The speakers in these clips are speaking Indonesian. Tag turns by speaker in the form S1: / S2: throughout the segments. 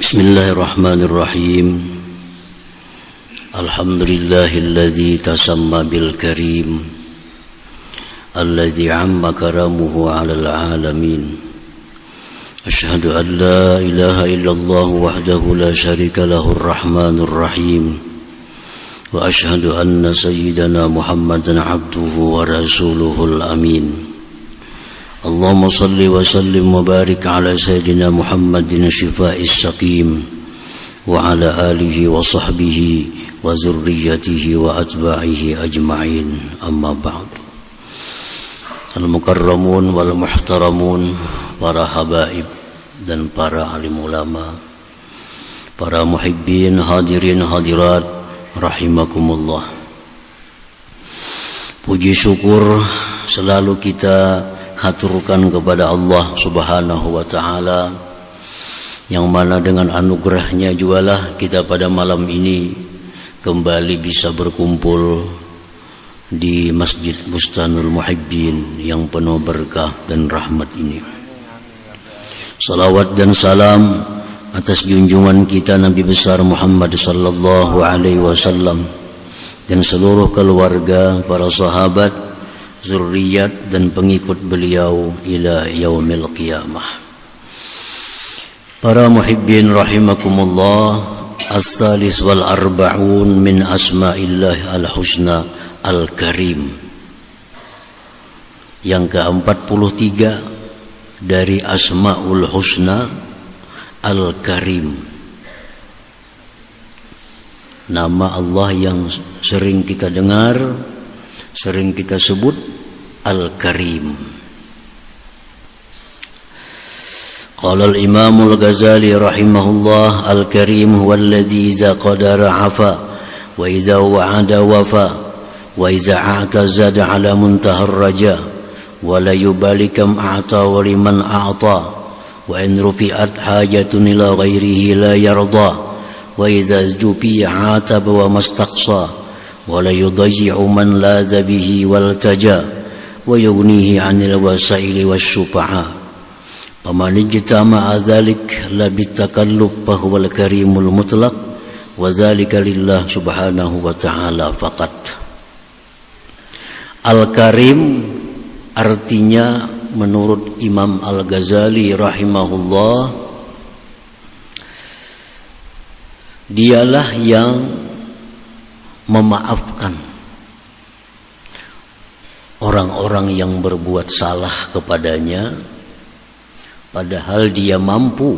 S1: Bismillahirrahmanirrahim. Alhamdulillahilladzi tasamma bil karim alladzi amma karamuhu 'alal 'alamin. Asyhadu an la ilaha illallah wahdahu la syarika lahur rahmanur rahim. Wa asyhadu anna sayyidana Muhammadan 'abduhu wa rasuluhul amin. Allahumma salli wa sallim wa barik ala sayyidina Muhammadin syifa'is saqim wa ala alihi wa sahbihi wa zurriyyatihi wa atba'ihi ajma'in, amma ba'd. Al-mukarramun wal muhtaramun, para habaib dan para alim ulama, para muhibbin, hadirin hadirat rahimakumullah. Puji syukur selalu kita haturkan kepada Allah Subhanahu wa ta'ala, yang mana dengan anugerahnya jugalah kita pada malam ini kembali bisa berkumpul di Masjid Bustanul Muhibbin yang penuh berkah dan rahmat ini. Salawat dan salam atas junjungan kita Nabi besar Muhammad sallallahu alaihi wasallam dan seluruh keluarga, para sahabat, zurriyat dan pengikut beliau ila yaumil qiyamah. Para muhibbin rahimakumullah, as-salis wal arba'un min asma'illah al-husna al-karim, yang ke-43 dari asma'ul husna al-karim, nama Allah yang sering kita dengar, sering kita sebut, Al-Karim. Qala al-Imam al-Ghazali rahimahullah, Al-Karim huwa alladhi idza qadara afa wa idza wa'ada wafa wa idza a'tazada ala muntaha ar-raja wa la yubali kam a'ta wa liman a'ta wa in rufi'at hajatun ila ghairihi la yarda wa idza jufi'a ataba wa mastaqsa wala yudayyi'u man ladha bihi waltaja wa yughnihi 'anil wasaili wasyufa'a. Faman ijtama'a dzalik la bitakalluf fa huwal karimul mutlaq wa dzalika lillah subhanahu wa ta'ala faqat. Al-Karim artinya menurut Imam Al-Ghazali rahimahullah, dialah yang memaafkan orang-orang yang berbuat salah kepadanya, padahal dia mampu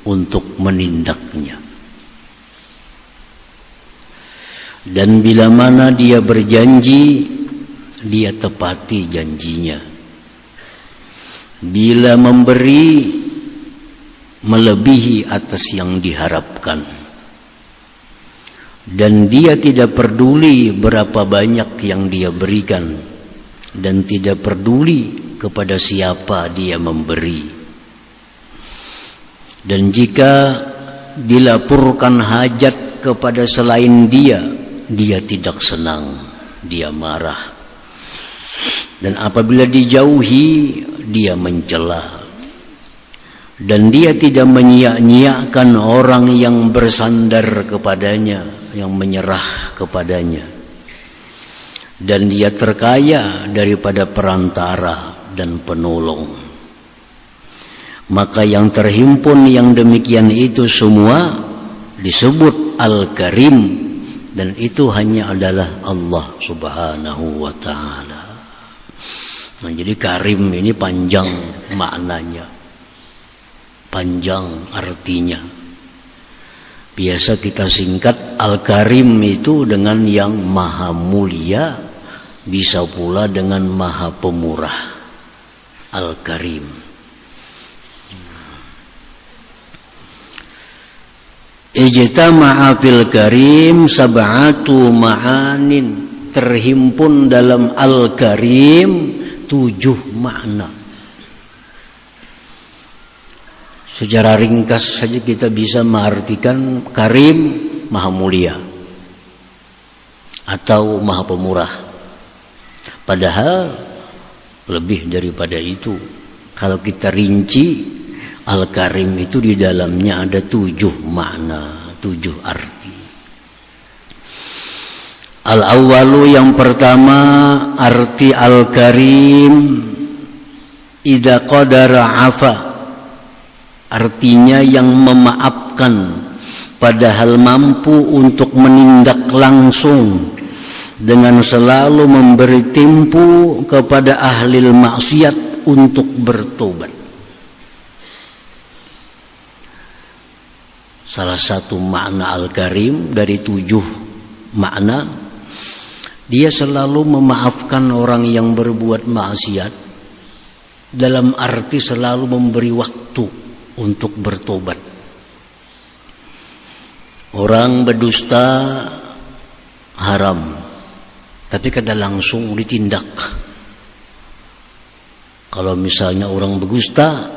S1: untuk menindaknya. Dan bila mana dia berjanji, dia tepati janjinya. Bila memberi, melebihi atas yang diharapkan. Dan dia tidak peduli berapa banyak yang dia berikan, dan tidak peduli kepada siapa dia memberi. Dan jika dilaporkan hajat kepada selain dia, dia tidak senang, dia marah. Dan apabila dijauhi, dia mencela. Dan dia tidak menyia-nyiakan orang yang bersandar kepadanya, yang menyerah kepadanya. Dan dia terkaya daripada perantara dan penolong. Maka yang terhimpun yang demikian itu semua disebut Al-Karim, dan itu hanya adalah Allah Subhanahu wa ta'ala. Nah, jadi Karim ini panjang maknanya, panjang artinya. Biasa kita singkat Al-Karim itu dengan yang maha mulia, bisa pula dengan maha pemurah. Al-Karim. Ijtama'a fil karim sab'atu ma'anin, terhimpun dalam Al-Karim 7 makna. Secara ringkas saja kita bisa mengartikan Karim maha mulia atau maha pemurah. Padahal lebih daripada itu. Kalau kita rinci, Al-Karim itu di dalamnya ada 7 makna, 7 arti. Al-awwalu, yang pertama, arti Al-Karim idza qadara afa, artinya yang memaafkan, padahal mampu untuk menindak langsung dengan selalu memberi tempo kepada ahli maksiat untuk bertobat. Salah satu makna Al-Karim dari 7 makna, dia selalu memaafkan orang yang berbuat maksiat, dalam arti selalu memberi waktu untuk bertobat. Orang berdusta haram, tapi kada langsung ditindak. Kalau misalnya orang berdusta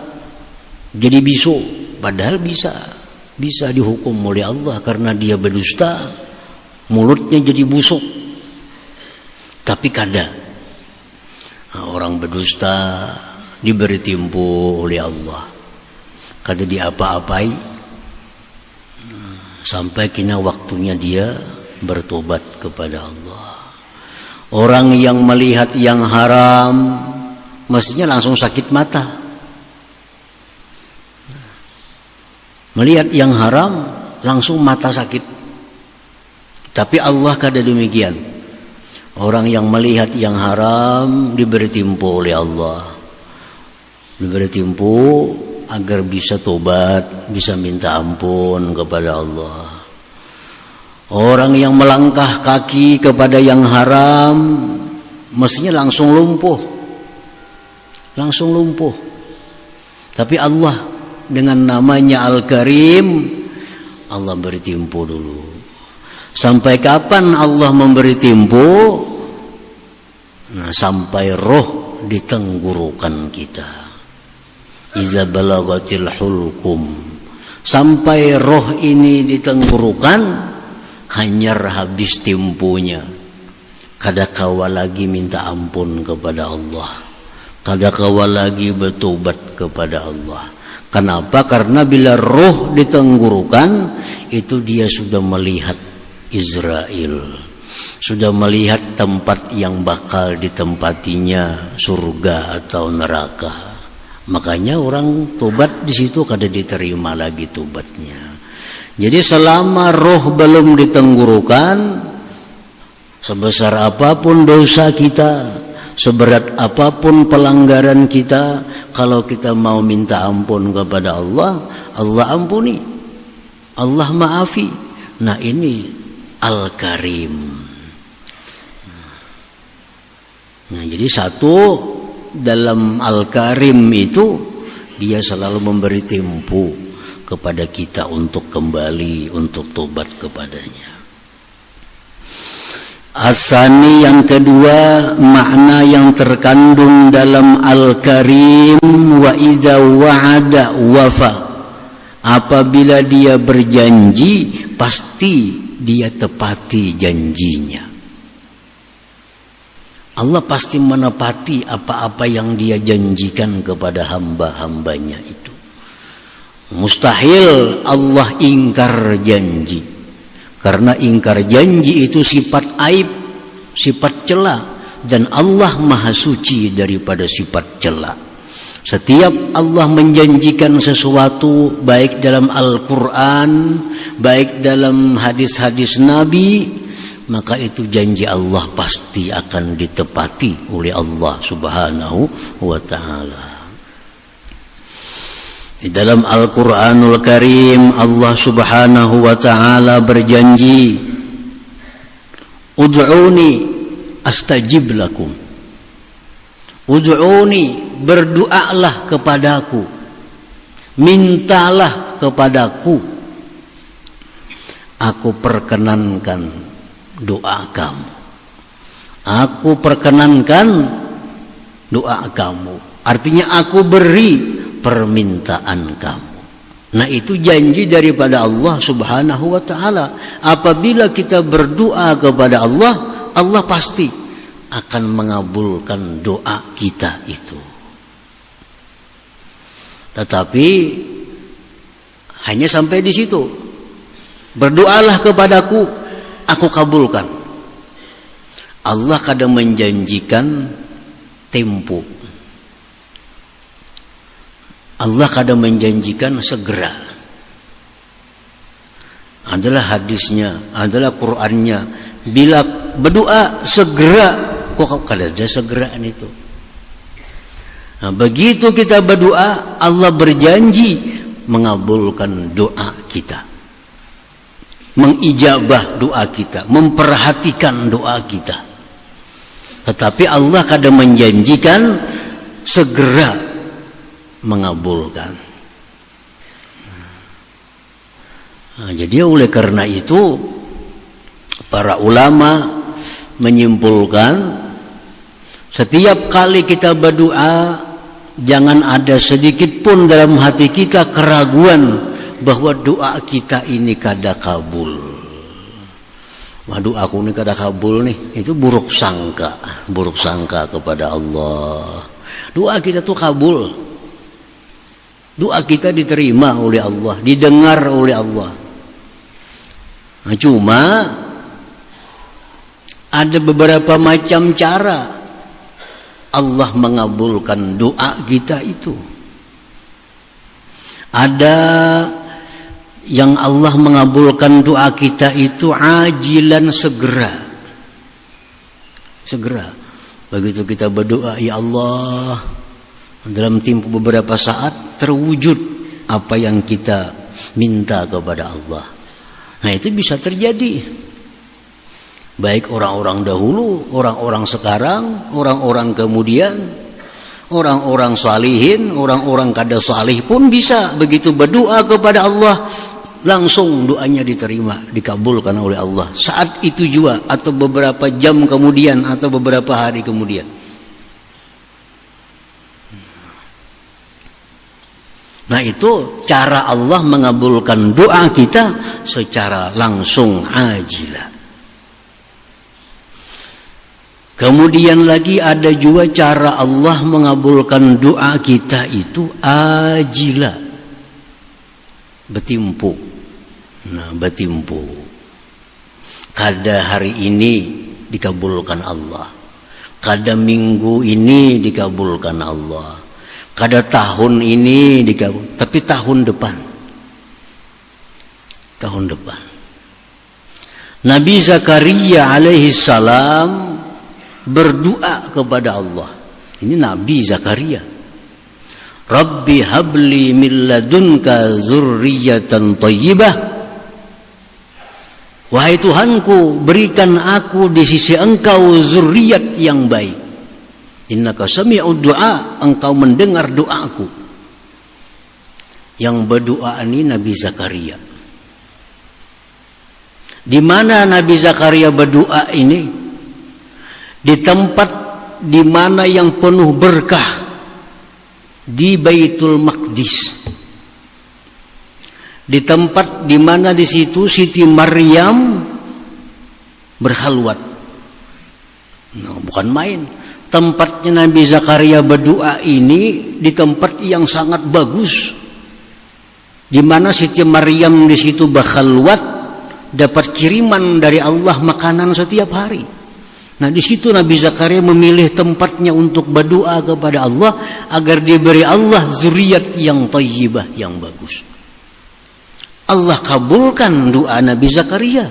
S1: jadi bisu, padahal bisa dihukum oleh Allah karena dia berdusta, mulutnya jadi busuk. Tapi kada. Orang berdusta diberi tempo oleh Allah, kada diapa-apai sampai kena waktunya dia bertobat kepada Allah. Orang yang melihat yang haram mestinya langsung sakit mata. Melihat yang haram langsung mata sakit. Tapi Allah kada demikian. Orang yang melihat yang haram diberi tempo oleh Allah. Diberi tempo agar bisa tobat, bisa minta ampun kepada Allah. Orang yang melangkah kaki kepada yang haram mestinya langsung lumpuh. Langsung lumpuh. Tapi Allah dengan namanya Al-Karim, Allah beri tempo dulu. Sampai kapan Allah memberi tempo? Nah, sampai roh di tenggorokan kita. Iza balagatil hulkum, sampai roh ini di tenggorokan, hanyar habis temponya. Kada kawa lagi minta ampun kepada Allah, kada kawa lagi bertobat kepada Allah. Kenapa? Karena bila roh di tenggorokan itu dia sudah melihat Israel, sudah melihat tempat yang bakal ditempatinya, surga atau neraka. Makanya orang tobat di situ kada diterima lagi tobatnya. Jadi selama roh belum ditenggorokan, sebesar apapun dosa kita, seberat apapun pelanggaran kita, kalau kita mau minta ampun kepada Allah, Allah ampuni, Allah maafi. Nah, ini Al-Karim. Nah, jadi satu, dalam Al-Karim itu dia selalu memberi tempo kepada kita untuk kembali, untuk tobat kepadanya. Asani, yang kedua, makna yang terkandung dalam Al-Karim, wa idza wa'ada wafa. Apabila dia berjanji, pasti dia tepati janjinya. Allah pasti menepati apa-apa yang dia janjikan kepada hamba-hambanya itu. Mustahil Allah ingkar janji. Karena ingkar janji itu sifat aib, sifat cela, dan Allah maha suci daripada sifat cela. Setiap Allah menjanjikan sesuatu, baik dalam Al-Quran, baik dalam hadis-hadis Nabi, maka itu janji Allah pasti akan ditepati oleh Allah Subhanahu wa ta'ala. Di dalam Al-Quranul Karim, Allah Subhanahu wa ta'ala berjanji, Ud'uni astajib lakum. Ud'uni, berdoalah kepadaku, mintalah kepadaku, aku perkenankan doa kamu. Aku perkenankan doa kamu. Artinya aku beri permintaan kamu. Nah, itu janji daripada Allah Subhanahu wa ta'ala. Apabila kita berdoa kepada Allah, Allah pasti akan mengabulkan doa kita itu. Tetapi hanya sampai di situ. Berdoalah kepadaku, aku kabulkan. Allah kadang menjanjikan tempo. Allah kadang menjanjikan segera. Adalah hadisnya, adalah Qur'annya. Bila berdoa segera, kok kada ada segeraan itu. Nah, begitu kita berdoa, Allah berjanji mengabulkan doa kita, mengijabah doa kita, memperhatikan doa kita. Tetapi Allah kadang menjanjikan segera mengabulkan. Nah, jadi oleh karena itu para ulama menyimpulkan setiap kali kita berdoa jangan ada sedikit pun dalam hati kita keraguan bahwa doa kita ini kada kabul. Waduh, aku ini kada kabul nih, itu buruk sangka kepada Allah. Doa kita tuh kabul. Doa kita diterima oleh Allah, didengar oleh Allah. Nah, cuma ada beberapa macam cara Allah mengabulkan doa kita itu. Ada yang Allah mengabulkan doa kita itu ajilan, segera. Segera. Begitu kita berdoa, ya Allah, dalam tempo beberapa saat terwujud apa yang kita minta kepada Allah. Nah, itu bisa terjadi. Baik orang-orang dahulu, orang-orang sekarang, orang-orang kemudian, orang-orang salihin, orang-orang kada salih pun bisa begitu berdoa kepada Allah, langsung doanya diterima, dikabulkan oleh Allah. Saat itu juga atau beberapa jam kemudian atau beberapa hari kemudian. Nah, itu cara Allah mengabulkan doa kita secara langsung, ajilah. Kemudian lagi ada juga cara Allah mengabulkan doa kita itu ajilah, betimpu. Nah, betimpu. Kada hari ini dikabulkan Allah, kada minggu ini dikabulkan Allah, kada tahun ini dikabul, tapi tahun depan. Tahun depan. Nabi Zakaria alaihi salam berdoa kepada Allah. Ini Nabi Zakaria. Rabbi habli min ladunka dzurriyyatan thayyibah. Wahai Tuhanku, berikan aku di sisi Engkau zuriat yang baik. Innaka sami'ud du'a, Engkau mendengar doaku. Yang berdoa ini Nabi Zakaria. Di mana Nabi Zakaria berdoa ini? Di tempat di mana yang penuh berkah, di Baitul Maqdis. Di tempat di mana di situ Siti Maryam berkhalwat. Nah, bukan main. Tempatnya Nabi Zakaria berdoa ini di tempat yang sangat bagus, di mana Siti Maryam di situ berkhalwat, dapat kiriman dari Allah makanan setiap hari. Nah, di situ Nabi Zakaria memilih tempatnya untuk berdoa kepada Allah agar diberi Allah zuriat yang thayyibah, yang bagus. Allah kabulkan doa Nabi Zakaria.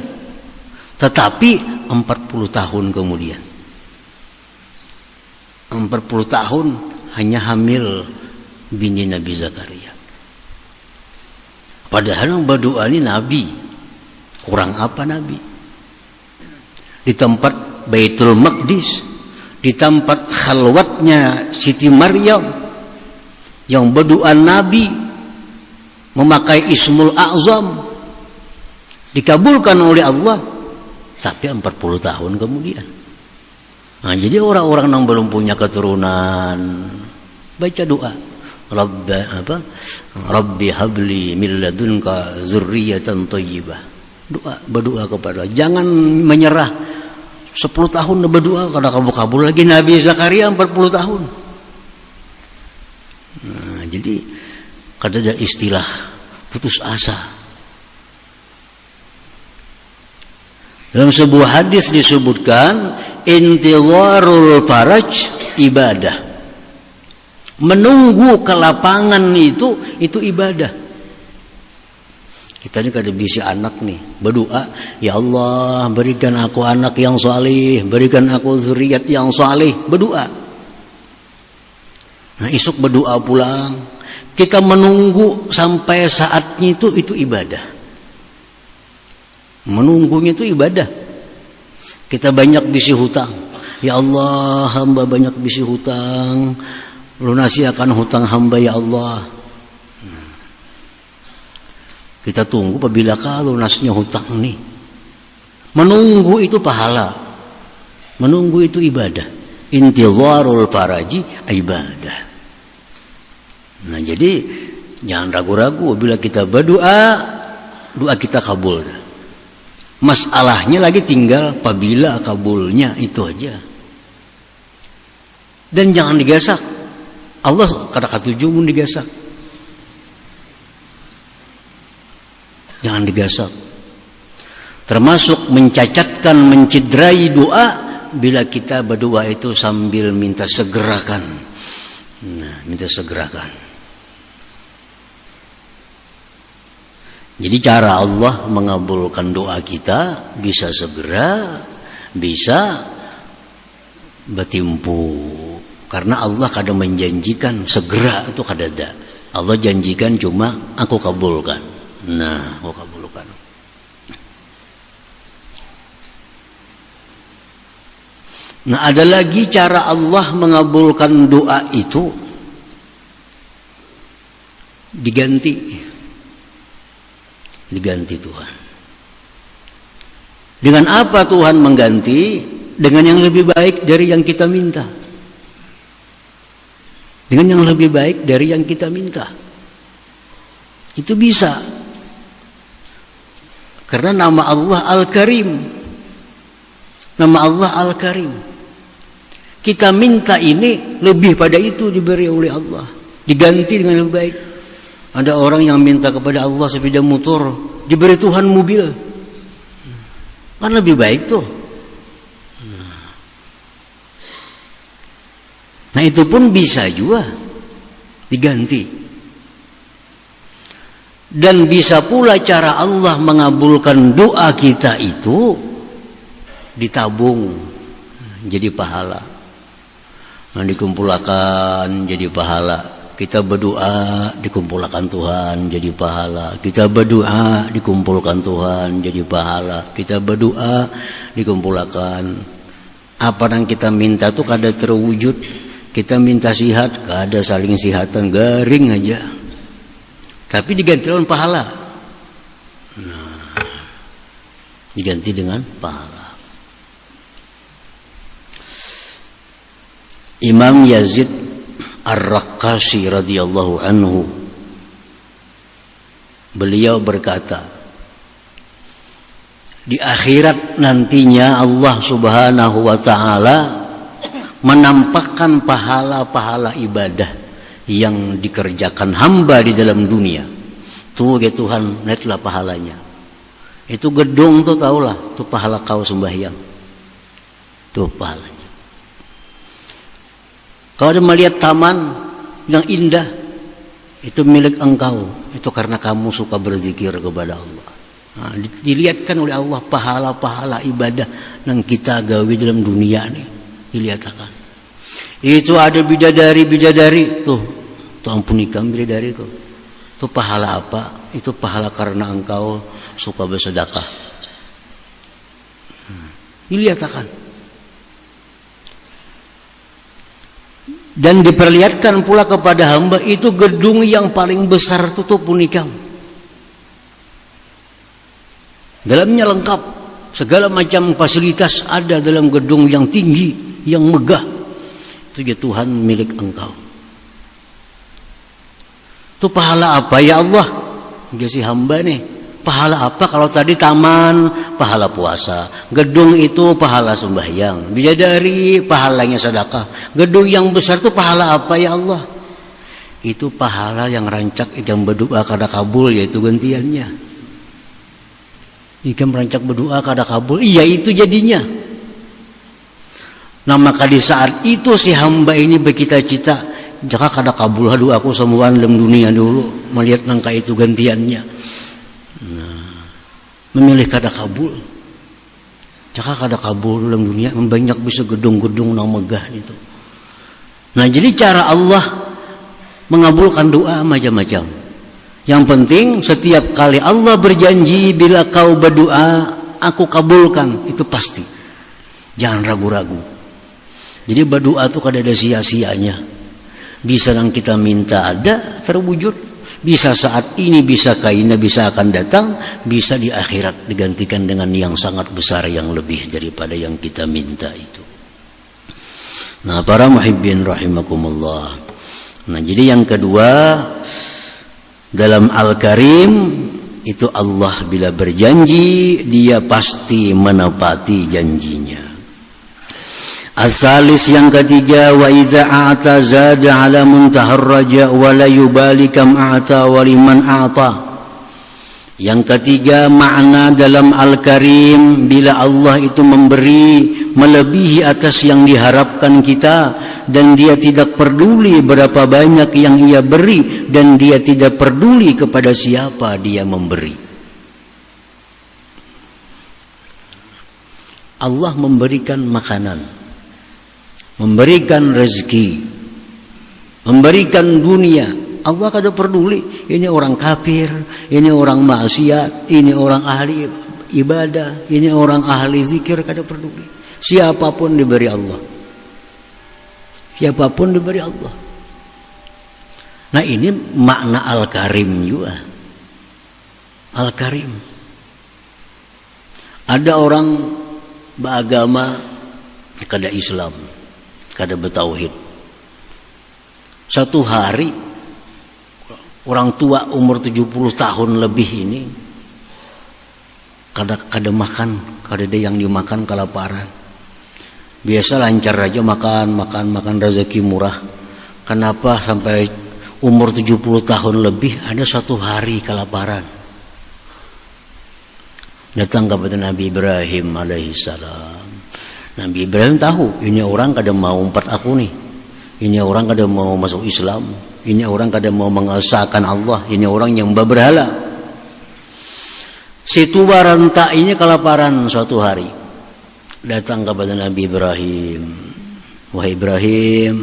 S1: Tetapi 40 tahun kemudian. 40 tahun hanya hamil bini Nabi Zakaria. Padahal yang berdoa ini Nabi. Kurang apa Nabi? Di tempat Baitul Maqdis, di tempat khalwatnya Siti Maryam, yang berdoa Nabi memakai Ismul A'zam, dikabulkan oleh Allah, tapi 40 tahun kemudian. Nah, jadi orang-orang yang belum punya keturunan baca doa, Rabbi habli min ladunka dzurriyyatan thayyibah. Doa, berdoa kepada Allah. Jangan menyerah. 10 tahun berdoa kada kabul lagi. Nabi Zakaria 40 tahun. Nah, jadi Kada ada istilah putus asa. Dalam sebuah hadis disebutkan intizarul faraj ibadah. Menunggu kelapangan itu ibadah. Kita ini kada bisi anak nih, berdoa, ya Allah berikan aku anak yang saleh, berikan aku zuriat yang saleh, berdoa. Nah, esok berdoa pulang. Kita menunggu sampai saatnya itu ibadah. Menunggunya itu ibadah. Kita banyak bisi hutang. Ya Allah, hamba banyak bisi hutang. Lunasi akan hutang hamba ya Allah. Kita tunggu apabila kalau lunasnya hutang nih. Menunggu itu pahala. Menunggu itu ibadah. Intizarul faraji ibadah. Nah, jadi jangan ragu-ragu bila kita berdoa, doa kita kabul. Masalahnya lagi tinggal apabila kabulnya, itu aja. Dan jangan digasak. Allah kata-kata tujuh digasak. Jangan digasak. Termasuk mencacatkan, mencederai doa bila kita berdoa itu sambil minta segerakan. Nah, minta segerakan. Jadi cara Allah mengabulkan doa kita bisa segera, bisa bertimpu. Karena Allah kadang menjanjikan segera itu kada ada. Allah janjikan cuma aku kabulkan. Nah, aku kabulkan. Nah, ada lagi cara Allah mengabulkan doa itu diganti Tuhan. Dengan apa Tuhan mengganti? Dengan yang lebih baik dari yang kita minta. Dengan yang lebih baik dari yang kita minta. Itu bisa. Karena nama Allah Al-Karim. Nama Allah Al-Karim. Kita minta ini lebih pada itu diberi oleh Allah. Diganti dengan lebih baik. Ada orang yang minta kepada Allah sepeda motor, diberi Tuhan mobil. Kan lebih baik tuh. Nah, itu pun bisa juga diganti. Dan bisa pula cara Allah mengabulkan doa kita itu ditabung jadi pahala. Nah, dikumpulkan jadi pahala. Kita berdoa dikumpulkan Tuhan jadi pahala. Kita berdoa dikumpulkan Tuhan jadi pahala. Kita berdoa dikumpulkan. Apa yang kita minta tuh kada terwujud. Kita minta sihat, kada saling sihatan, garing aja. Tapi diganti dengan pahala. Nah, diganti dengan pahala. Imam Yazid Ar-Raqqashi radhiyallahu anhu, beliau berkata, di akhirat nantinya Allah Subhanahu wa taala menampakkan pahala-pahala ibadah yang dikerjakan hamba di dalam dunia. Tuh ya Tuhan, lihatlah pahalanya. Itu gedung tuh tahulah, tuh pahala kau sembahyang. Tuh pahalanya. Kau ada melihat taman yang indah, itu milik engkau. Itu karena kamu suka berzikir kepada Allah. Nah, dilihatkan oleh Allah pahala-pahala ibadah yang kita gawe dalam dunia nih. Dilihatkan. Itu ada bidadari-bidadari. Tuh ampuni kami bidadari tuh. Itu pahala apa? Itu pahala karena engkau suka bersedekah. Dilihatkan. Dan diperlihatkan pula kepada hamba itu gedung yang paling besar tutup punikam. Dalamnya lengkap, segala macam fasilitas ada dalam gedung yang tinggi, yang megah. Itu ya Tuhan milik engkau. Itu pahala apa ya Allah? Dia si hamba nih. Pahala apa kalau tadi taman, pahala puasa. Gedung itu pahala sembahyang. Bidadari pahalanya sedekah. Gedung yang besar itu pahala apa ya Allah? itu pahala yang rancak ikam berdoa kada kabul, yaitu gantiannya. Ikam rancak berdoa kada kabul, iya itu jadinya. Nah maka di saat itu si hamba ini bercita-cita, jaka kada kabul doa aku semua dalam dunia dulu, melihat nangka itu gantiannya. Nah, memilih kada kabul. Jaka kada kabul dalam dunia, banyak bisa gedung-gedung nang megah itu. Nah jadi cara Allah mengabulkan doa macam-macam. Yang penting setiap kali Allah berjanji bila kau berdoa aku kabulkan, itu pasti. Jangan ragu-ragu. Jadi berdoa itu kada ada sia-sianya. Bisa yang kita minta ada terwujud, bisa saat ini, bisa kaina, bisa akan datang, bisa di akhirat digantikan dengan yang sangat besar yang lebih daripada yang kita minta itu. Nah para muhibbin rahimakumullah. Nah jadi yang kedua, dalam Al-Karim itu Allah bila berjanji dia pasti menepati janjinya. As-salis yang ketiga, wa idza a'ta zada ala muntahar raja wa la yubali kam a'ta wa liman a'ta. Yang ketiga, makna dalam Al-Karim bila Allah itu memberi melebihi atas yang diharapkan kita, dan dia tidak peduli berapa banyak yang ia beri, dan dia tidak peduli kepada siapa dia memberi. Allah memberikan makanan, memberikan rezeki, memberikan dunia. Allah kada peduli ini orang kafir, ini orang maksiat, ini orang ahli ibadah, ini orang ahli zikir, kada peduli. Siapapun diberi Allah. Siapapun diberi Allah. Nah ini makna Al-Karim juga. Al-Karim. Ada orang beragama kada Islam, kada bertauhid. Satu hari orang tua umur 70 tahun lebih ini kada makan, kada ada yang dimakan, kelaparan. Biasa lancar aja makan rezeki murah. Kenapa sampai umur 70 tahun lebih ada satu hari kelaparan? Datang kepada Nabi Ibrahim alaihissalam. Nabi Ibrahim tahu ini orang kada mau umpat aku nih. Ini orang kada mau masuk Islam. Ini orang kada mau mengesahkan Allah. Ini orang yang berhala. Si tua renta ini kelaparan suatu hari. Datang kepada Nabi Ibrahim. Wahai Ibrahim,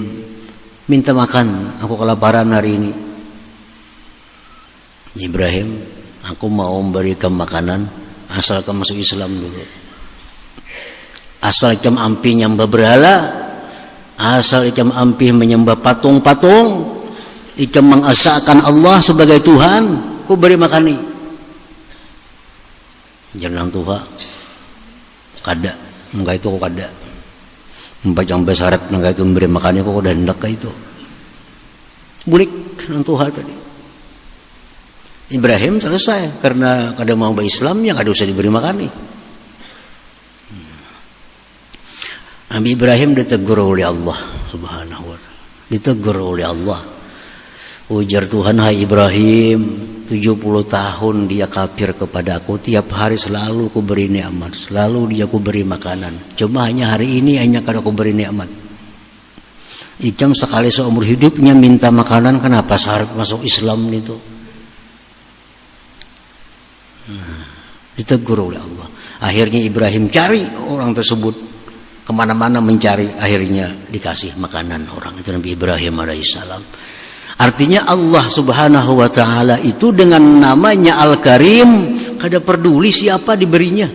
S1: minta makan, aku kelaparan hari ini. Ibrahim, aku mau memberikan makanan asal kamu masuk Islam dulu. Asal kamu ampi nyembah berhala, asal kamu ampi menyembah patung-patung, kamu mengesahkan Allah sebagai Tuhan, ku beri makan ni. Jangan Tuhan, kada. Enggak itu kok kada. Membacang besarat enggak itu memberi makannya kok udah hendak ka itu. Bulik nang Tuhan tadi. Ibrahim selesai karena kada mau berislam yang kada usah diberi makan nih. Nabi Ibrahim ditegur oleh Allah Subhanahu wa taala. Ditegur oleh Allah. Ujar Tuhan, hai Ibrahim, 70 tahun dia kafir kepada aku, tiap hari selalu ku beri nikmat, selalu dia ku beri makanan. Cuma hanya hari ini hanya kada ku beri nikmat. Icam sekali seumur hidupnya minta makanan, kenapa syarat masuk Islam itu? Ditegur oleh Allah. Akhirnya Ibrahim cari orang tersebut kemana-mana mencari, akhirnya dikasih makanan orang itu Nabi Ibrahim alaihissalam. Artinya Allah Subhanahu wa taala itu dengan namanya Al-Karim kada peduli siapa diberinya.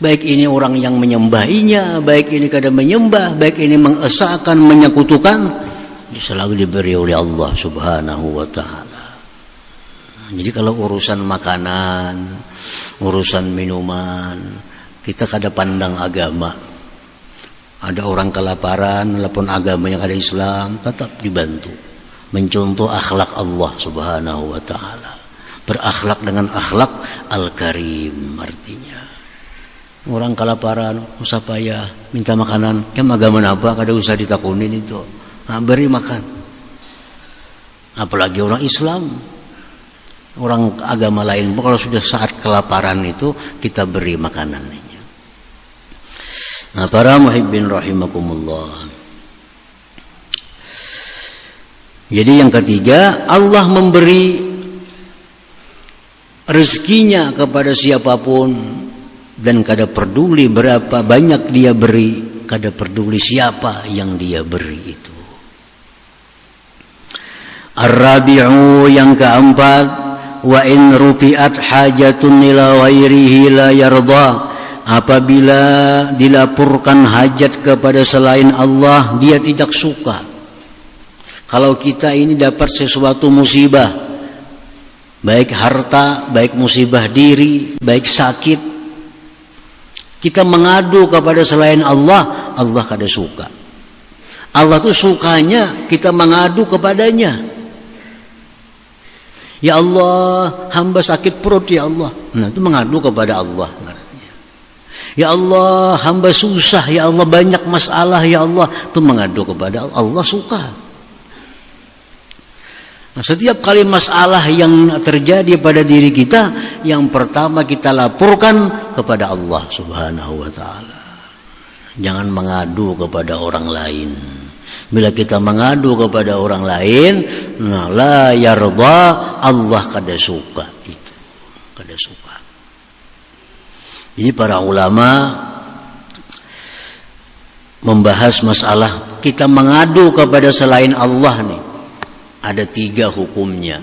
S1: Baik ini orang yang menyembahinya, baik ini kada menyembah, baik ini mengesahkan, menyekutukan, selalu diberi oleh Allah Subhanahu wa taala. Jadi kalau urusan makanan, urusan minuman, kita kada pandang agama. Ada orang kelaparan, walaupun agamanya kada Islam, tetap dibantu. Mencontoh akhlak Allah Subhanahu wa taala. Berakhlak dengan akhlak Al-Karim artinya. Orang kelaparan, usah payah minta makanan, agama apa kada usah ditakunin itu. Nah, beri makan. Apalagi orang Islam, orang agama lain, kalau sudah saat kelaparan itu kita beri makanannya. Nah, para muhibbin rahimakumullah. Jadi yang ketiga, Allah memberi rezekinya kepada siapapun dan kada peduli berapa banyak dia beri, kada peduli siapa yang dia beri itu. Ar-rabi'u, yang keempat, wa in rufi'at hajatun ila ghairihi la yarda. Apabila dilaporkan hajat kepada selain Allah, dia tidak suka. Kalau kita ini dapat sesuatu musibah, baik harta, baik musibah diri, baik sakit, kita mengadu kepada selain Allah, Allah kada suka. Allah tuh sukanya kita mengadu kepadanya. Ya Allah, hamba sakit perut ya Allah. Nah, itu mengadu kepada Allah. Ya Allah, hamba susah ya Allah, banyak masalah ya Allah, itu mengadu kepada Allah. Allah suka. Nah, setiap kali masalah yang terjadi pada diri kita, yang pertama kita laporkan kepada Allah Subhanahu wa ta'ala. Jangan mengadu kepada orang lain. Bila kita mengadu kepada orang lain, nah, la yarda, Allah kada suka itu. Kada suka. Ini para ulama membahas masalah kita mengadu kepada selain Allah nih. Ada 3 hukumnya.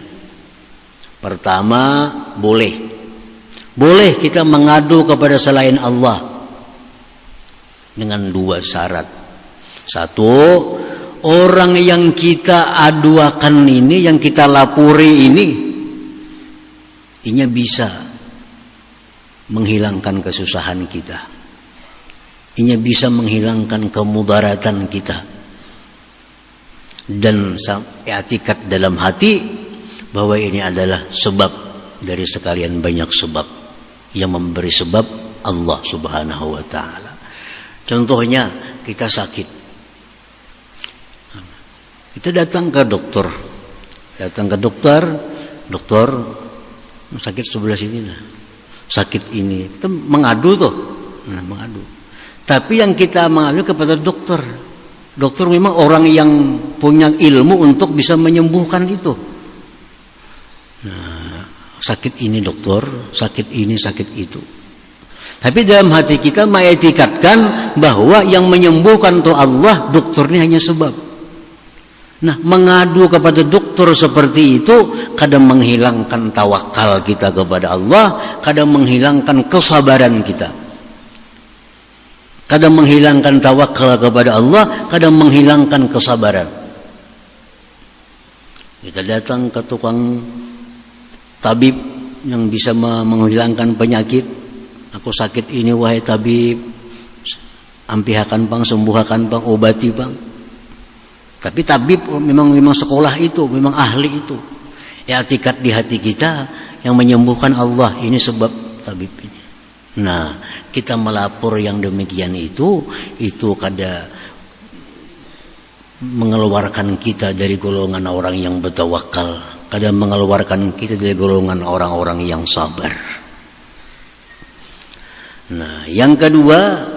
S1: Pertama, boleh kita mengadu kepada selain Allah dengan 2 syarat. 1, orang yang kita aduakan ini, yang kita lapori ini bisa menghilangkan kesusahan kita, bisa menghilangkan kemudaratan kita, dan i'tikad dalam hati bahwa ini adalah sebab dari sekalian banyak sebab, yang memberi sebab Allah Subhanahu wa ta'ala. Contohnya, kita sakit, kita datang ke dokter, dokter sakit sebelah sini lah, sakit ini, kita mengadu tuh, mengadu. Tapi yang kita mengadu kepada dokter memang orang yang punya ilmu untuk bisa menyembuhkan itu. Nah, sakit ini dokter, sakit ini, sakit itu. Tapi dalam hati kita mengiktikadkan bahwa yang menyembuhkan itu Allah, dokter ini hanya sebab. Nah, mengadu kepada dokter seperti itu kadang menghilangkan tawakal kita kepada Allah, kadang menghilangkan kesabaran kita. Kadang menghilangkan tawakal kepada Allah, kadang menghilangkan kesabaran. Kita datang ke tukang tabib yang bisa menghilangkan penyakit. Aku sakit ini wahai tabib, ampihakan bang, sembuhakan bang, obati bang. Tapi tabib memang sekolah itu, memang ahli itu. I'tikad di hati kita yang menyembuhkan Allah, ini sebab tabib ini. Nah, kita melapor yang demikian itu kada mengeluarkan kita dari golongan orang yang bertawakal, kada mengeluarkan kita dari golongan orang-orang yang sabar. Nah, yang kedua,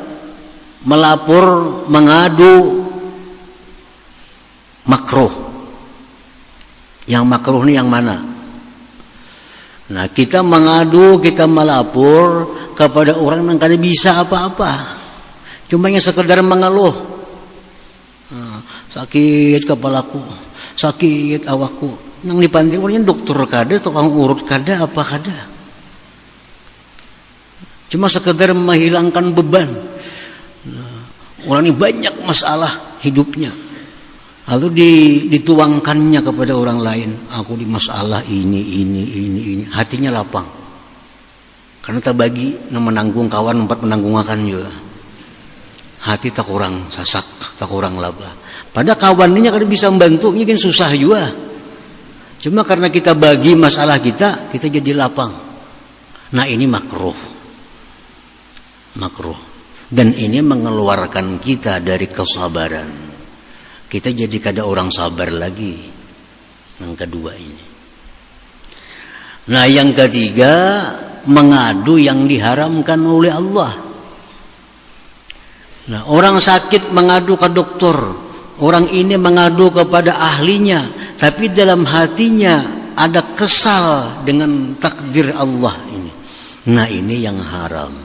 S1: melapor, mengadu makruh. Yang makruh ini yang mana? Nah, kita mengadu, kita melapor kepada orang yang kada bisa apa-apa, cuma yang sekedar mengeluh. Sakit kepalaku, sakit awakku. Nang dipanti orangnya dokter kada, tukang urut kada, apa kada. Cuma sekedar menghilangkan beban. Orang ini banyak masalah hidupnya, lalu dituangkannya kepada orang lain. Aku di masalah ini. Hatinya lapang. Karena tak bagi menanggung kawan 4 menanggungakan juga. Hati tak kurang sasak, tak kurang laba. Pada kawan ini kada bisa membantu, ini kan susah juga. Cuma karena kita bagi masalah kita jadi lapang. Nah, ini makruh. Dan ini mengeluarkan kita dari kesabaran. Kita jadi kada orang sabar lagi. Yang kedua ini. Nah, yang ketiga, mengadu yang diharamkan oleh Allah. Nah, orang sakit mengadu ke dokter, orang ini mengadu kepada ahlinya, tapi dalam hatinya ada kesal dengan takdir Allah ini. Nah, ini yang haram.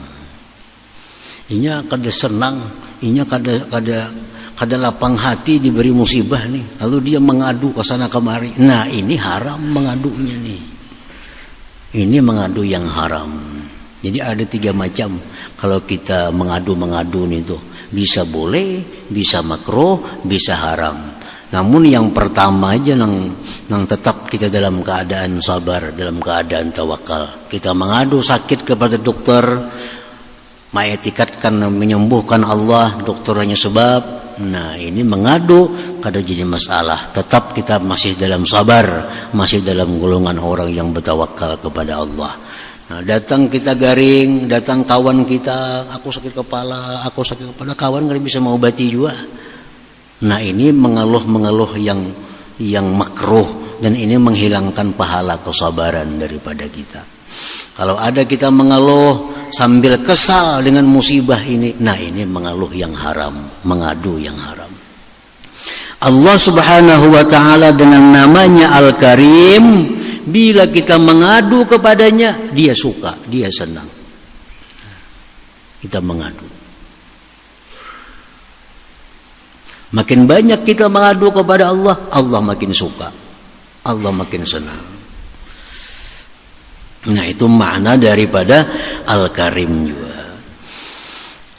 S1: Inya kada senang, inya kada lapang hati diberi musibah nih, lalu dia mengadu ke sana kemari. Nah, ini haram mengadunya nih. Ini mengadu yang haram. Jadi ada 3 macam kalau kita mengadu nih tuh. Bisa boleh, bisa makruh, bisa haram. Namun yang pertama aja nang tetap kita dalam keadaan sabar, dalam keadaan tawakal. Kita mengadu sakit kepada dokter, mengetikatkan menyembuhkan Allah, dokter hanya sebab. Nah, ini mengadu kada jadi masalah. Tetap kita masih dalam sabar, masih dalam golongan orang yang bertawakal kepada Allah. Nah, datang kita garing, datang kawan kita, aku sakit kepala, kawan nggak bisa mengobati juga. Nah, ini mengeluh yang makruh, dan ini menghilangkan pahala kesabaran daripada kita. Kalau ada kita mengeluh sambil kesal dengan musibah ini, nah ini mengeluh yang haram, mengadu yang haram. Allah Subhanahu wa ta'ala dengan namanya Al-Karim, bila kita mengadu kepadanya, dia suka, dia senang. Kita mengadu. Makin banyak kita mengadu kepada Allah, Allah makin suka, Allah makin senang. Nah, itu makna daripada Al-Karim juga.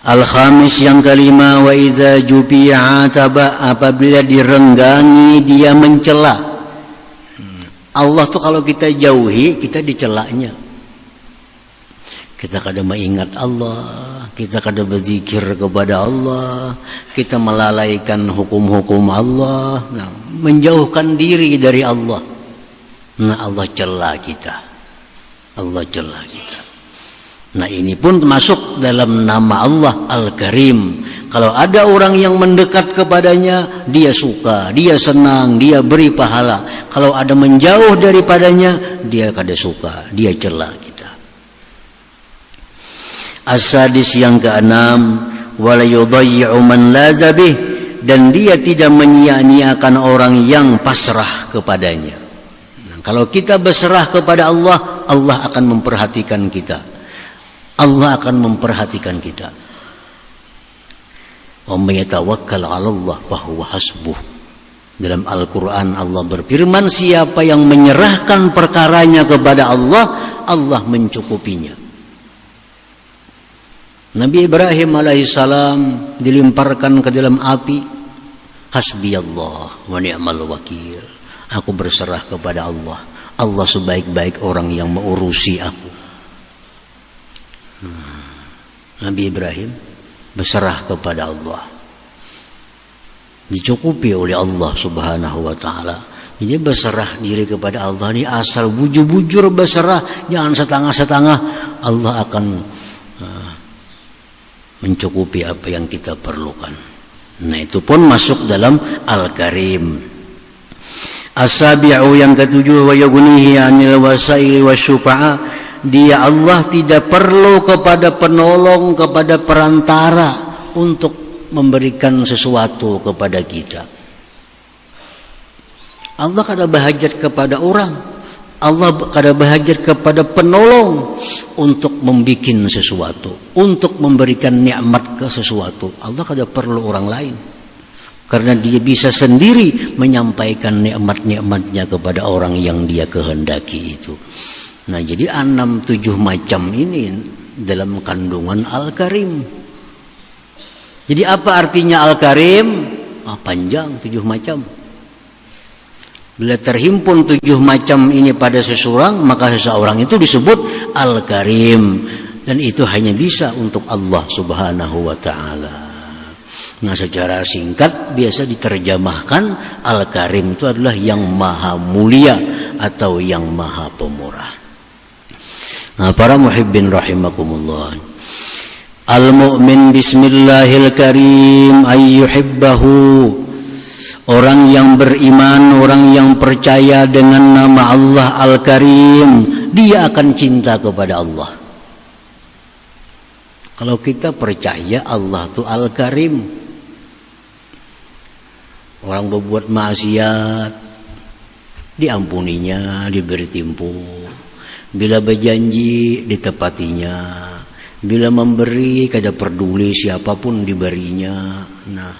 S1: Al-Khamis yang kelima, wa idza jubi'a taba, apabila direnggangi dia mencela. Allah tuh kalau kita jauhi, kita dicelanya. Kita kada mengingat Allah, kita kada berzikir kepada Allah, kita melalaikan hukum-hukum Allah, nah, menjauhkan diri dari Allah. Nah, Allah cela kita. Allah cela kita. Nah, ini pun masuk dalam nama Allah Al-Karim. Kalau ada orang yang mendekat kepadanya, dia suka, dia senang, dia beri pahala. Kalau ada menjauh daripadanya, dia kada suka, dia cela kita. As-sadis yang keenam, wala yudayyi'u man lazabih, dan dia tidak menyia-nyiakan orang yang pasrah kepadanya. Nah, kalau kita berserah kepada Allah, Allah akan memperhatikan kita. Allah akan memperhatikan kita. Wa may yatawakkal 'ala Allah fa huwa hasbuh. Dalam Al-Qur'an Allah berfirman, siapa yang menyerahkan perkaranya kepada Allah, Allah mencukupinya. Nabi Ibrahim alaihissalam dilemparkan ke dalam api. Hasbiyallah wa ni'mal wakil. Aku berserah kepada Allah. Allah sebaik-baik orang yang mengurusi aku. Nabi Ibrahim berserah kepada Allah, dicukupi oleh Allah Subhanahu wa ta'ala. Jadi berserah diri kepada Allah ini asal bujur-bujur berserah, jangan setengah-setengah. Allah akan mencukupi apa yang kita perlukan. Nah, itu pun masuk dalam Al-Karim. As-sabi'u yang ketujuh, wa yughnihi 'anil wasaili wasyufa'a, dia Allah tidak perlu kepada penolong, kepada perantara untuk memberikan sesuatu kepada kita. Allah kada berhajat kepada orang, Allah kada berhajat kepada penolong untuk membikin sesuatu, untuk memberikan nikmat ke sesuatu. Allah kada perlu orang lain. Karena dia bisa sendiri menyampaikan nikmat-nikmatnya kepada orang yang dia kehendaki itu. Nah, jadi 6-7 macam ini dalam kandungan Al-Karim. Jadi apa artinya Al-Karim? Panjang, 7 macam. Bila terhimpun 7 macam ini pada seseorang, maka seseorang itu disebut Al-Karim. Dan itu hanya bisa untuk Allah Subhanahu wa ta'ala. Nah, secara singkat biasa diterjemahkan Al-Karim itu adalah yang maha mulia atau yang maha pemurah. Nah, para muhibbin rahimakumullah, al-mu'min bismillahil karim ay yuhibbahu, Orang yang beriman, orang yang percaya dengan nama Allah Al-Karim, dia akan cinta kepada Allah. Kalau kita percaya Allah itu Al-Karim, orang berbuat maksiat diampuninya, diberi timpu. Bila berjanji ditepatinya. Bila memberi kada peduli siapapun diberinya. Nah,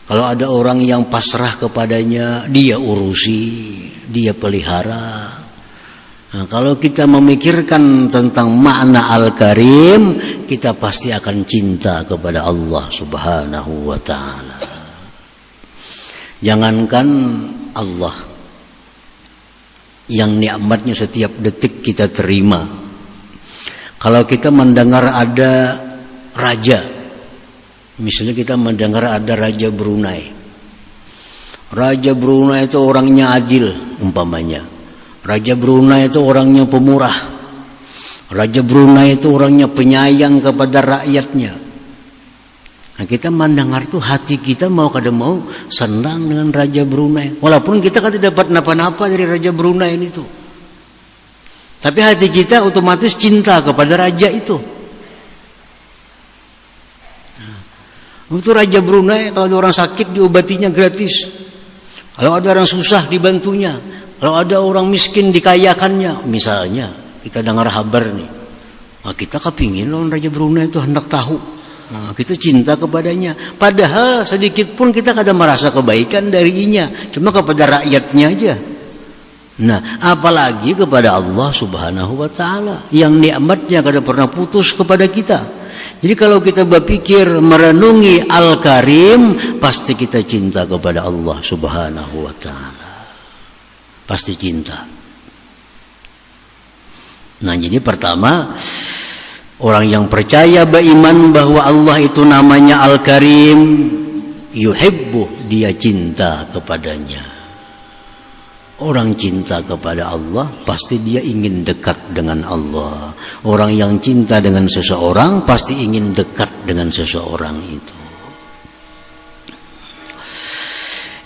S1: kalau ada orang yang pasrah kepadanya, dia urusi, dia pelihara. Nah, kalau kita memikirkan tentang makna Al-Karim, kita pasti akan cinta kepada Allah Subhanahu wa ta'ala. Jangankan Allah yang nikmatnya setiap detik kita terima. Kalau kita mendengar ada raja, misalnya kita mendengar ada Raja Brunei. Raja Brunei itu orangnya adil umpamanya. Raja Brunei itu orangnya pemurah. Raja Brunei itu orangnya penyayang kepada rakyatnya. Nah, kita mendengar tuh hati kita mau kada mau senang dengan Raja Brunei. Walaupun kita kan tidak dapat napa-napa dari Raja Brunei itu. Tapi hati kita otomatis cinta kepada raja itu. Nah, itu Raja Brunei kalau ada orang sakit diobatinya gratis. Kalau ada orang susah dibantunya. Kalau ada orang miskin dikayakannya. Misalnya kita dengar kabar nih. Nah, kita kepingin loh Raja Brunei itu hendak tahu. Nah, kita cinta kepadanya. Padahal sedikit pun kita kadang merasa kebaikan darinya. Cuma kepada rakyatnya aja. Nah, apalagi kepada Allah Subhanahu wa ta'ala yang nikmatnya kadang pernah putus kepada kita. Jadi kalau kita berpikir merenungi Al-Karim, pasti kita cinta kepada Allah Subhanahu wa ta'ala. Pasti cinta. Nah, jadi pertama, orang yang percaya beriman bahwa Allah itu namanya Al-Karim, yuhibbu, dia cinta kepadanya. Orang cinta kepada Allah pasti dia ingin dekat dengan Allah. Orang yang cinta dengan seseorang pasti ingin dekat dengan seseorang itu.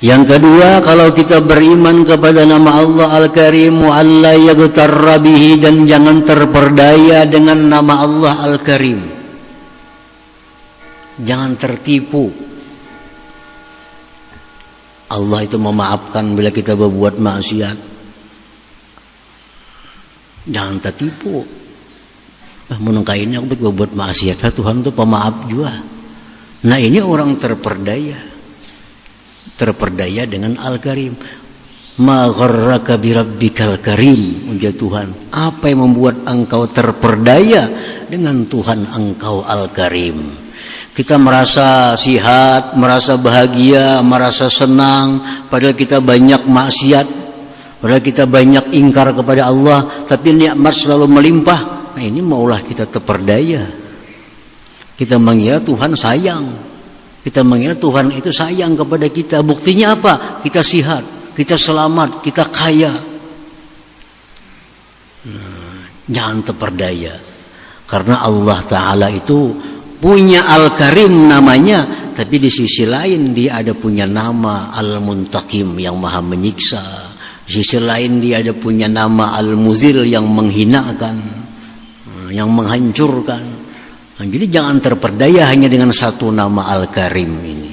S1: Yang kedua, kalau kita beriman kepada nama Allah Al-Karim, wa alla yaghtarra bihi, dan jangan terperdaya dengan nama Allah Al-Karim. Jangan tertipu. Allah itu memaafkan bila kita berbuat maksiat. Jangan tertipu. Menungkainnya aku berbuat maksiat, Tuhan itu pemaaf juga. Nah, ini orang terperdaya. Terperdaya dengan Al-Karim. Ma gharraka bi rabbikal karim, ujar Tuhan. Apa yang membuat engkau terperdaya dengan Tuhan engkau Al-Karim? Kita merasa sihat, merasa bahagia, merasa senang, padahal kita banyak maksiat, padahal kita banyak ingkar kepada Allah, tapi nikmat selalu melimpah. Nah, ini maulah kita terperdaya. Kita mengira Tuhan sayang. Kita mengira Tuhan itu sayang kepada kita. Buktinya apa? Kita sihat, kita selamat, kita kaya. Nah, jangan terperdaya. Karena Allah Ta'ala itu punya Al-Karim namanya, tapi di sisi lain dia ada punya nama Al-Muntakim yang maha menyiksa. Di sisi lain dia ada punya nama Al-Muzil yang menghinakan, yang menghancurkan. Nah, jadi jangan terperdaya hanya dengan satu nama Al-Karim ini.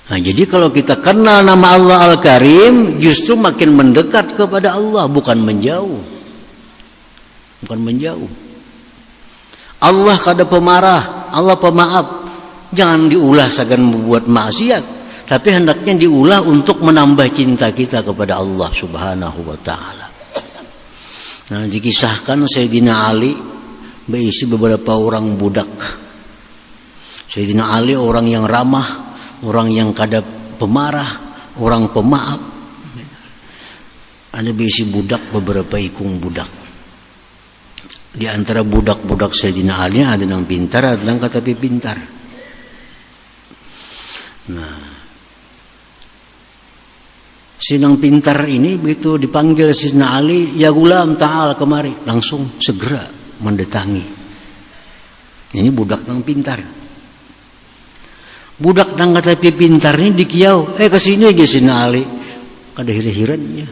S1: Nah, jadi kalau kita kenal nama Allah Al-Karim, justru makin mendekat kepada Allah, bukan menjauh. Bukan menjauh. Allah kada pemarah, Allah pemaaf. Jangan diulah segan membuat maksiat, tapi hendaknya diulah untuk menambah cinta kita kepada Allah Subhanahu wa ta'ala. Nah, dikisahkan Sayyidina Ali berisi beberapa orang budak. Sayyidina Ali orang yang ramah, orang yang kada pemarah, orang pemaaf. Ada berisi budak, beberapa ikung budak. Di antara budak-budak Sayyidina Ali ada yang pintar, ada yang tapi pintar. Nah, sinang pintar ini begitu dipanggil Sayyidina Ali, ya gulam ta'al kemari, langsung segera mendatangi. Ini budak yang pintar. Budak nang tapi pintar ni dikiau. Kesini aja Sina Ali. Kada hira-hirannya.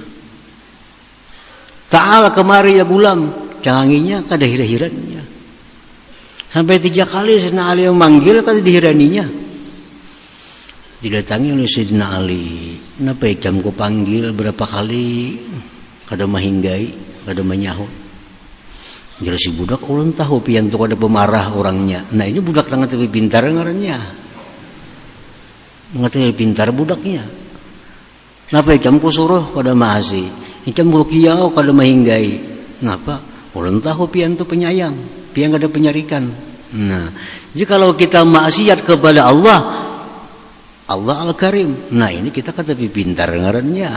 S1: Ta'al kemari ya gulam. Canganginya kada hira-hirannya. Sampai 3 kali Sina Ali memanggil kada dihiraninya. Didatangi oleh Sayyidina Ali. Kenapa ikam ku panggil berapa kali kada mahinggai, kada menyahut. Jelas si budak ulun tahu pian tu kada pemarah orangnya. Nah ini budak nang tapi pintar ngarannya. Ngerti pintar budaknya. Kenapa ikam ku suruh kada maasi? Ikam ku kiau kada mahinggai. Ngapa? Ulun tahu pian tu penyayang, pian kada penyarikan. Nah, jadi kalau kita maksiat kepada Allah Al-Karim. Nah ini kita kata pintar ngarannya.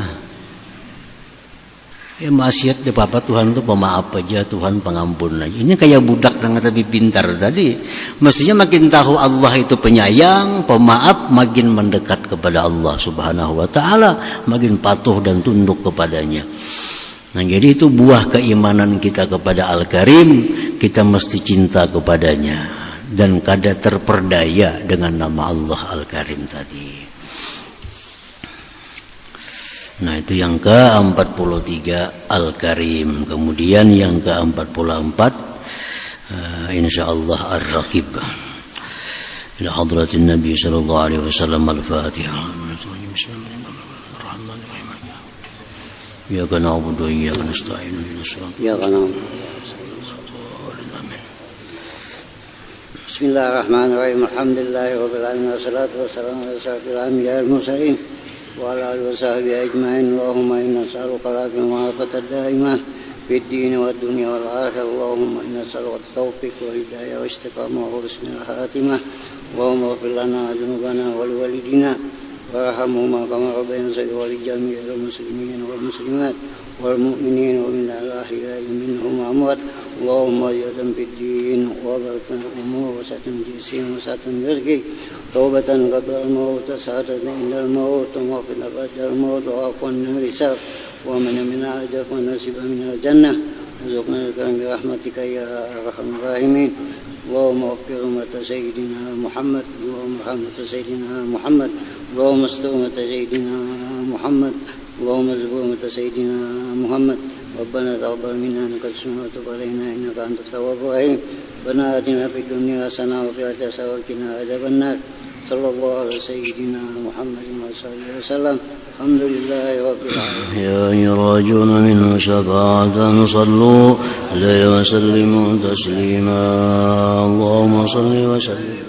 S1: Ya maksiat di papa Tuhan itu pemaaf aja, Tuhan pengampun aja. Ini kayak budak yang kata pintar tadi. Mestinya makin tahu Allah itu penyayang, pemaaf, makin mendekat kepada Allah Subhanahu wa taala, makin patuh dan tunduk kepadanya. Nah jadi itu buah keimanan kita kepada Al-Karim, kita mesti cinta kepadanya. Dan kada terperdaya dengan nama Allah Al-Karim tadi. Nah itu yang ke-43 Al-Karim. Kemudian yang ke-44 insyaallah Ar-Raqib. Ila hadratin Nabi sallallahu alaihi wasallam Al-Fatihah. Bismillahirrahmanirrahim. Ya kana na'budu wa iyyaka nasta'in. Ya kana
S2: Bismillahirrahmanirrahim. Alhamdulillahirabbil alamin wassalatu wassalamu ala asyrafil anbiya'il mursalin wa ala alihi wasahbihi ajma'in. Allahumma inna nas'aluka al-afiyata wal afiyata daimah fid din wad dunya wal akhirah. Allahumma inna nas'aluka at-tawfiq wal hidayah wa istiqamah wa husnul khatimah. Allahumma ighfir lana dhunubana wa liwalidina warhamhuma kama rabbayana saghira wa li jami'il muslimin wal muslimat wal mu'minin wa min al-ahya'i minhum amwat. Allahumma jadam fid din wa barakatan umur wa satam jisim wa satam rizqi taubatan qabla al-maut sa'adatan inda al-maut wa fil ba'da al-maut wa aqwan risab wa min ajab wa nasiba min al-jannah warzuqna bi rahmatika ya arhamar rahimin. Allahumma ighfir ummata sayyidina Muhammad wa rahmat sayyidina Muhammad Allahumma astur ummata sayyidina Muhammad Allahumma zbur ummata sayyidina Muhammad. ربنا تقبل منا انك تسمع وتب علينا انك انت التواب الرحيم. ربنا اتنا في الدنيا حسنه وفي الاخره حسنه وقنا عذاب النار. صلى الله على سيدنا محمد وصحبه وسلم. الحمد لله رب العالمين.
S1: يا يراجون منه شفاعة صلوا عليه وسلموا تسليما. اللهم صل وسلم